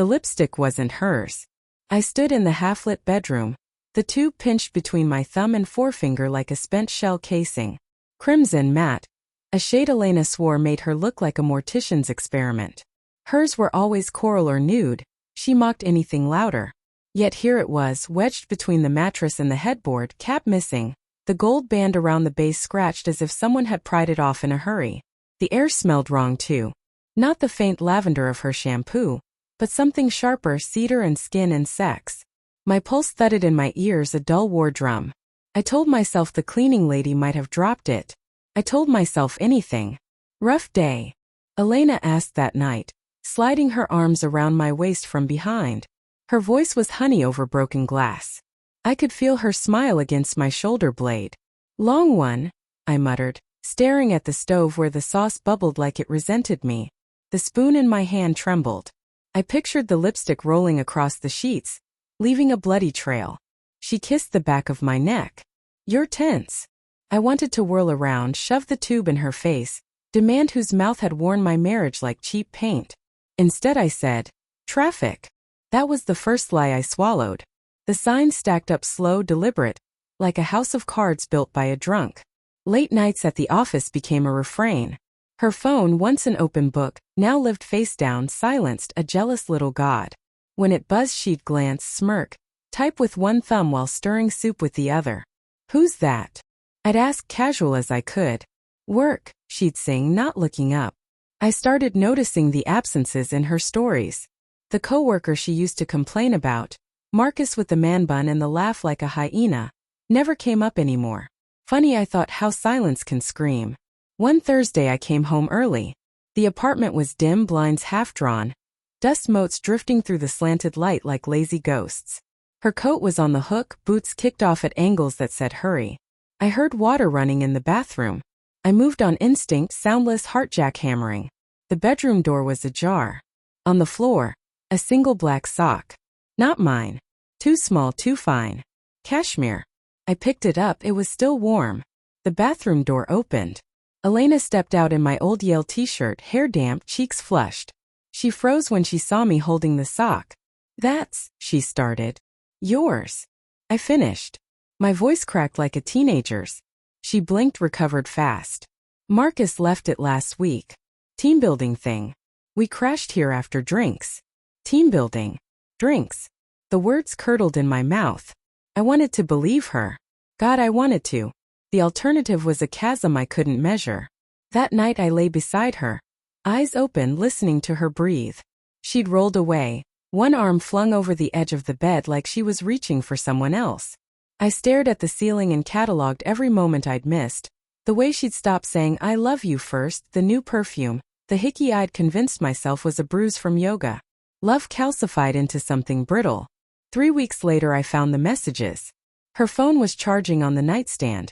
The lipstick wasn't hers. I stood in the half-lit bedroom, the tube pinched between my thumb and forefinger like a spent shell casing. Crimson matte, a shade Elena swore made her look like a mortician's experiment. Hers were always coral or nude, she mocked anything louder. Yet here it was, wedged between the mattress and the headboard, cap missing, the gold band around the base scratched as if someone had pried it off in a hurry. The air smelled wrong too. Not the faint lavender of her shampoo, but something sharper, cedar and skin and sex. My pulse thudded in my ears, a dull war drum. I told myself the cleaning lady might have dropped it. I told myself anything. Rough day? Elena asked that night, sliding her arms around my waist from behind. Her voice was honey over broken glass. I could feel her smile against my shoulder blade. Long one, I muttered, staring at the stove where the sauce bubbled like it resented me. The spoon in my hand trembled. I pictured the lipstick rolling across the sheets, leaving a bloody trail. She kissed the back of my neck. You're tense. I wanted to whirl around, shove the tube in her face, demand whose mouth had worn my marriage like cheap paint. Instead I said, traffic. That was the first lie I swallowed. The signs stacked up slow, deliberate, like a house of cards built by a drunk. Late nights at the office became a refrain. Her phone, once an open book, now lived face down, silenced, a jealous little god. When it buzzed she'd glance, smirk, type with one thumb while stirring soup with the other. Who's that? I'd ask casual as I could. Work, she'd sing, not looking up. I started noticing the absences in her stories. The coworker she used to complain about, Marcus with the man bun and the laugh like a hyena, never came up anymore. Funny, I thought, how silence can scream. One Thursday I came home early. The apartment was dim, blinds half drawn, dust motes drifting through the slanted light like lazy ghosts. Her coat was on the hook, boots kicked off at angles that said hurry. I heard water running in the bathroom. I moved on instinct, soundless, heart jackhammering. The bedroom door was ajar. On the floor, a single black sock. Not mine. Too small, too fine. Cashmere. I picked it up, it was still warm. The bathroom door opened. Elena stepped out in my old Yale t-shirt, hair damp, cheeks flushed. She froze when she saw me holding the sock. That's, she started. Yours. I finished. My voice cracked like a teenager's. She blinked, recovered fast. Marcus left it last week. Team building thing. We crashed here after drinks. Team building. Drinks. The words curdled in my mouth. I wanted to believe her. God, I wanted to. The alternative was a chasm I couldn't measure. That night I lay beside her, eyes open, listening to her breathe. She'd rolled away, one arm flung over the edge of the bed like she was reaching for someone else. I stared at the ceiling and cataloged every moment I'd missed. The way she'd stopped saying I love you first, the new perfume, the hickey I'd convinced myself was a bruise from yoga. Love calcified into something brittle. 3 weeks later I found the messages. Her phone was charging on the nightstand.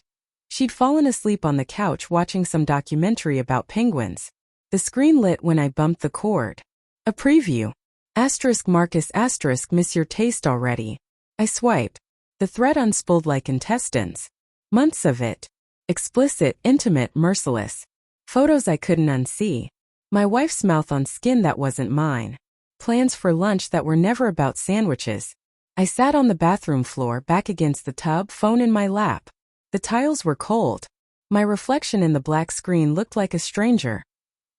She'd fallen asleep on the couch watching some documentary about penguins. The screen lit when I bumped the cord. A preview. Asterisk Marcus asterisk miss your taste already. I swiped. The thread unspooled like intestines. Months of it. Explicit, intimate, merciless. Photos I couldn't unsee. My wife's mouth on skin that wasn't mine. Plans for lunch that were never about sandwiches. I sat on the bathroom floor, back against the tub, phone in my lap. The tiles were cold. My reflection in the black screen looked like a stranger.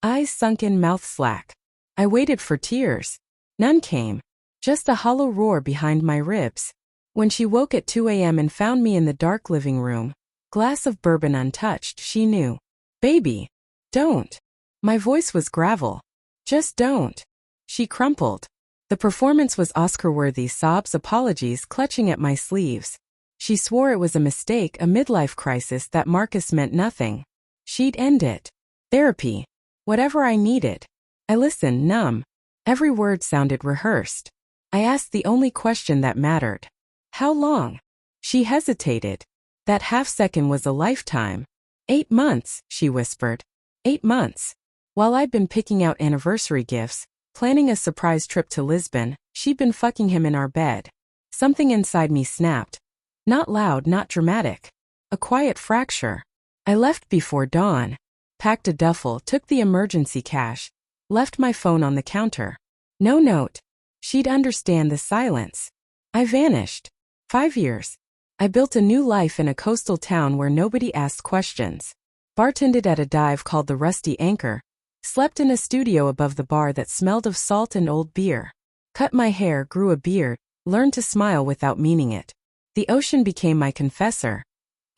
Eyes sunken, mouth slack. I waited for tears. None came. Just a hollow roar behind my ribs. When she woke at 2 a.m. and found me in the dark living room, glass of bourbon untouched, she knew. Baby, don't. My voice was gravel. Just don't. She crumpled. The performance was Oscar-worthy, sobs, apologies clutching at my sleeves. She swore it was a mistake, a midlife crisis, that Marcus meant nothing. She'd end it. Therapy. Whatever I needed. I listened, numb. Every word sounded rehearsed. I asked the only question that mattered. How long? She hesitated. That half-second was a lifetime. 8 months, she whispered. 8 months. While I'd been picking out anniversary gifts, planning a surprise trip to Lisbon, she'd been fucking him in our bed. Something inside me snapped. Not loud, not dramatic. A quiet fracture. I left before dawn. Packed a duffel, took the emergency cash. Left my phone on the counter. No note. She'd understand the silence. I vanished. 5 years. I built a new life in a coastal town where nobody asked questions. Bartended at a dive called the Rusty Anchor. Slept in a studio above the bar that smelled of salt and old beer. Cut my hair, grew a beard, learned to smile without meaning it. The ocean became my confessor.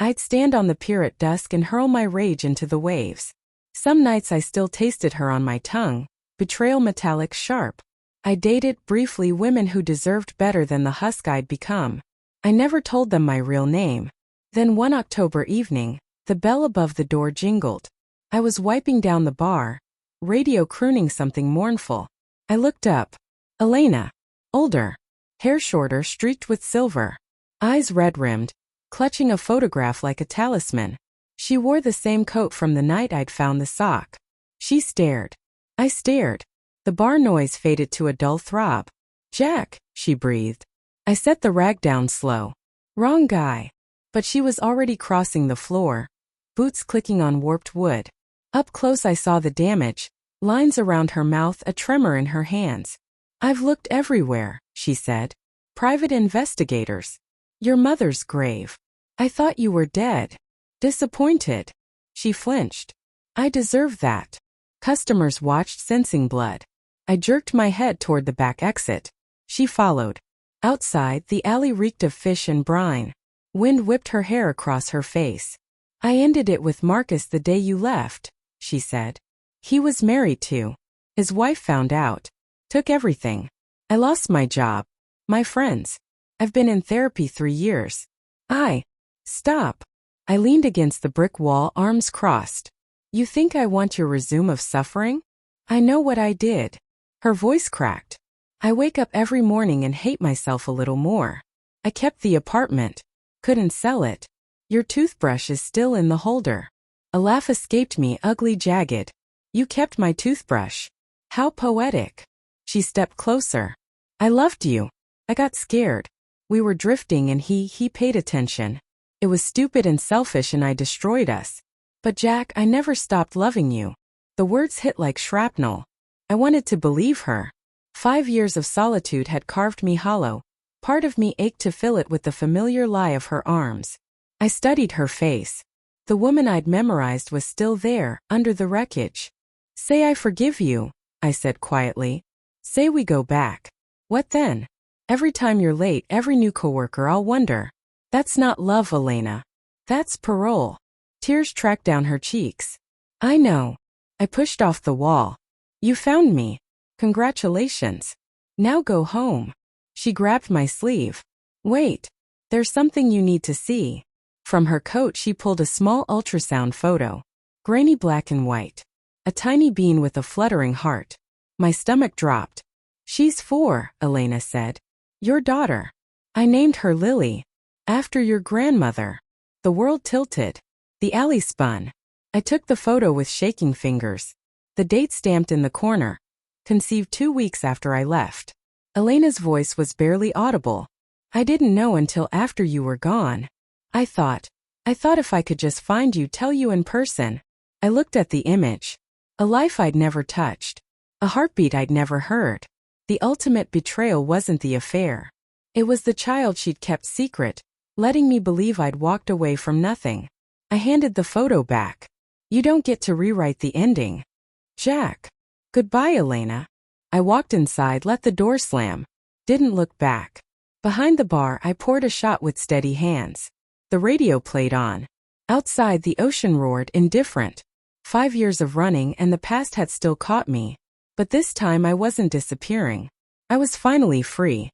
I'd stand on the pier at dusk and hurl my rage into the waves. Some nights I still tasted her on my tongue, betrayal metallic sharp. I dated, briefly, women who deserved better than the husk I'd become. I never told them my real name. Then one October evening, the bell above the door jingled. I was wiping down the bar, radio crooning something mournful. I looked up. Elena. Older. Hair shorter, streaked with silver. Eyes red-rimmed, clutching a photograph like a talisman. She wore the same coat from the night I'd found the sock. She stared. I stared. The bar noise faded to a dull throb. Jack, she breathed. I set the rag down slow. Wrong guy. But she was already crossing the floor, boots clicking on warped wood. Up close I saw the damage, lines around her mouth, a tremor in her hands. I've looked everywhere, she said. Private investigators. Your mother's grave. I thought you were dead. Disappointed. She flinched. I deserve that. Customers watched, sensing blood. I jerked my head toward the back exit. She followed. Outside, the alley reeked of fish and brine. Wind whipped her hair across her face. I ended it with Marcus the day you left, she said. He was married to. His wife found out. Took everything. I lost my job. My friends. I've been in therapy 3 years. Stop. I leaned against the brick wall, arms crossed. You think I want your resume of suffering? I know what I did. Her voice cracked. I wake up every morning and hate myself a little more. I kept the apartment. Couldn't sell it. Your toothbrush is still in the holder. A laugh escaped me, ugly, jagged. You kept my toothbrush. How poetic. She stepped closer. I loved you. I got scared. We were drifting and he paid attention. It was stupid and selfish and I destroyed us. But Jack, I never stopped loving you. The words hit like shrapnel. I wanted to believe her. 5 years of solitude had carved me hollow. Part of me ached to fill it with the familiar lie of her arms. I studied her face. The woman I'd memorized was still there, under the wreckage. Say I forgive you, I said quietly. Say we go back. What then? Every time you're late, every new coworker, I'll wonder. That's not love, Elena. That's parole. Tears tracked down her cheeks. I know. I pushed off the wall. You found me. Congratulations. Now go home. She grabbed my sleeve. Wait. There's something you need to see. From her coat she pulled a small ultrasound photo. Grainy black and white. A tiny bean with a fluttering heart. My stomach dropped. She's 4, Elena said. Your daughter. I named her Lily. After your grandmother. The world tilted. The alley spun. I took the photo with shaking fingers. The date stamped in the corner. Conceived 2 weeks after I left. Elena's voice was barely audible. I didn't know until after you were gone. I thought if I could just find you, tell you in person. I looked at the image. A life I'd never touched. A heartbeat I'd never heard. The ultimate betrayal wasn't the affair. It was the child she'd kept secret, letting me believe I'd walked away from nothing. I handed the photo back. You don't get to rewrite the ending. Jack. Goodbye, Elena. I walked inside, let the door slam. Didn't look back. Behind the bar I poured a shot with steady hands. The radio played on. Outside the ocean roared, indifferent. 5 years of running and the past had still caught me. But this time I wasn't disappearing. I was finally free.